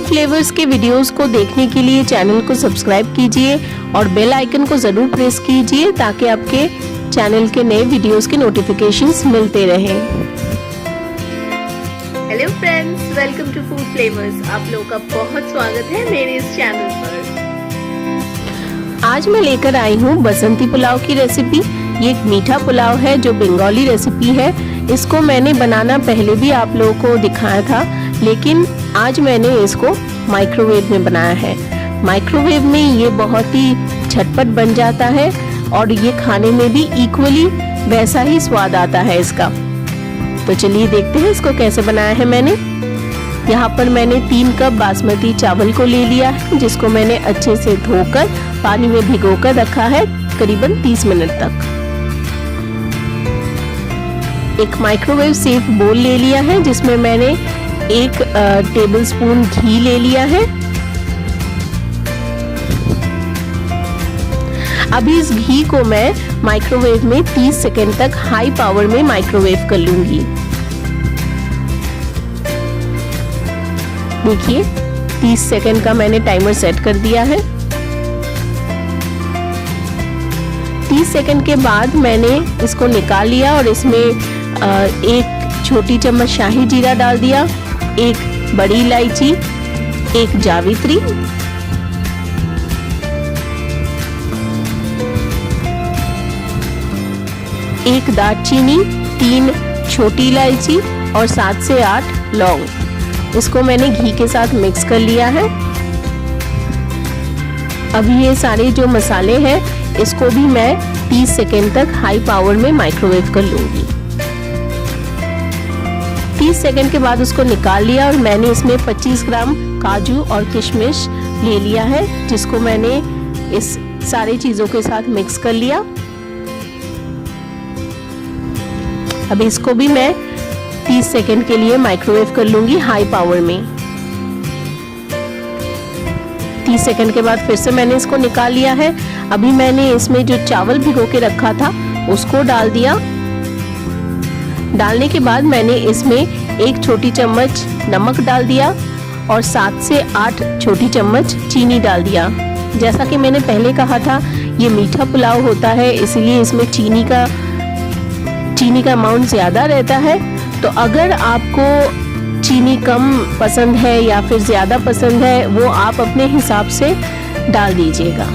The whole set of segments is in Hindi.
फ्लेवर्स के वीडियोस को देखने के लिए चैनल को सब्सक्राइब कीजिए और बेल आइकन को ज़रूर प्रेस कीजिए ताकि आपके चैनल के नए वीडियोस के नोटिफिकेशंस मिलते रहें। Hello friends, welcome to Food Flavours. आप लोगों का बहुत स्वागत है मेरे इस चैनल पर। आज मैं लेकर आई हूँ बसंती पुलाव की रेसिपी। ये एक मीठा पुलाव है जो बंगाली रेसिपी है। इसको मैंने बनाना पहले भी आप लोगों को दिखाया था, लेकिन आज मैंने इसको माइक्रोवेव में बनाया है। माइक्रोवेव में ये बहुत ही झटपट बन जाता है और ये खाने में भी इक्वली वैसा ही स्वाद आता है इसका। तो चलिए देखते हैं इसको कैसे बनाया है मैंने। यहाँ पर मैंने 3 कप बासमती चावल को ले लिया है, जिसको मैंने अच्छे से धोकर पानी में भिगोकर रखा है करीबन 30 मिनट तक। एक माइक्रोवेव सेफ बोल ले लिया है, जिसमें मैंने 1 टेबलस्पून घी ले लिया है। अभी इस घी को मैं माइक्रोवेव में 30 सेकंड तक हाई पावर में माइक्रोवेव कर लूंगी। देखिए 30 सेकंड का मैंने टाइमर सेट कर दिया है। 30 सेकंड के बाद मैंने इसको निकाल लिया और इसमें 1 छोटी चम्मच शाही जीरा डाल दिया, 1 बड़ी इलायची, 1 जावित्री, 1 दालचीनी, 3 छोटी इलायची और 7 से 8 लौंग। इसको मैंने घी के साथ मिक्स कर लिया है। अभी ये सारे जो मसाले हैं इसको भी मैं 30 सेकेंड तक हाई पावर में माइक्रोवेव कर लूंगी। 30 सेकेंड के बाद उसको निकाल लिया और मैंने इसमें 25 ग्राम काजू और किशमिश ले लिया है, जिसको मैंने इस सारी चीजों के साथ मिक्स कर लिया। अब इसको भी मैं 30 सेकेंड के लिए माइक्रोवेव कर लूंगी हाई पावर में। 30 सेकेंड के बाद फिर से मैंने इसको निकाल लिया है। अभी मैंने इसमें जो चावल भिगो के रखा था उसको डाल दिया। डालने के बाद मैंने इसमें 1 छोटी चम्मच नमक डाल दिया और 7 से 8 छोटी चम्मच चीनी डाल दिया। जैसा कि मैंने पहले कहा था, ये मीठा पुलाव होता है, इसलिए इसमें चीनी का अमाउंट ज़्यादा रहता है। तो अगर आपको चीनी कम पसंद है या फिर ज़्यादा पसंद है, वो आप अपने हिसाब से डाल दीजिएगा,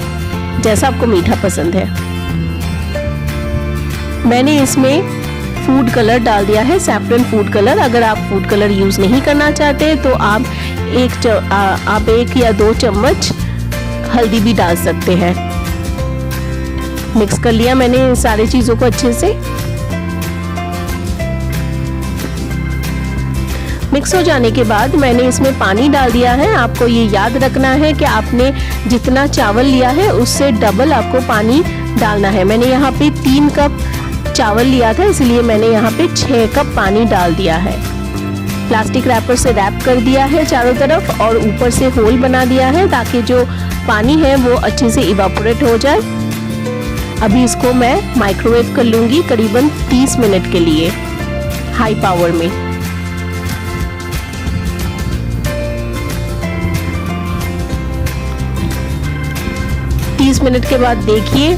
जैसा आपको मीठा पसंद है। मैंने इसमें फूड कलर डाल दिया है, सैफरन फूड कलर। अगर आप फूड कलर यूज़ नहीं करना चाहते तो आप 1 या 2 चम्मच हल्दी भी डाल सकते हैं। मिक्स कर लिया मैंने सारी चीज़ों को अच्छे से। मिक्स हो जाने के बाद मैंने इसमें पानी डाल दिया है। आपको ये याद रखना है कि आपने जितना चावल लिया है उससे डबल आपको पानी डालना है। मैंने यहाँ पे 3 कप चावल लिया था, इसलिए मैंने यहाँ पे 6 कप पानी डाल दिया है। प्लास्टिक रैपर से रैप कर दिया है चारों तरफ और ऊपर से होल बना दिया है ताकि जो पानी है वो अच्छे से इवापोरेट हो जाए। अभी इसको मैं माइक्रोवेव कर लूंगी करीबन 30 मिनट के लिए हाई पावर में। तो 30 मिनट के बाद देखिए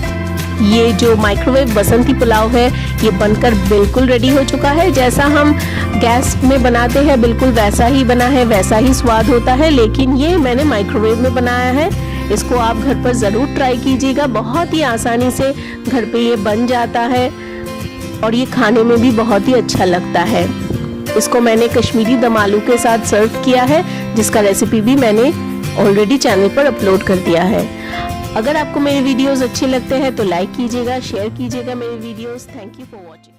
ये जो माइक्रोवेव बसंती पुलाव है ये बनकर बिल्कुल रेडी हो चुका है। जैसा हम गैस में बनाते हैं बिल्कुल वैसा ही बना है, वैसा ही स्वाद होता है, लेकिन ये मैंने माइक्रोवेव में बनाया है। इसको आप घर पर ज़रूर ट्राई कीजिएगा। बहुत ही आसानी से घर पे ये बन जाता है और ये खाने में भी बहुत ही अच्छा लगता है। इसको मैंने कश्मीरी दम आलू के साथ सर्व किया है, जिसका रेसिपी भी मैंने ऑलरेडी चैनल पर अपलोड कर दिया है। अगर आपको मेरे वीडियोस अच्छे लगते हैं तो लाइक कीजिएगा, शेयर कीजिएगा मेरे videos. Thank you for watching.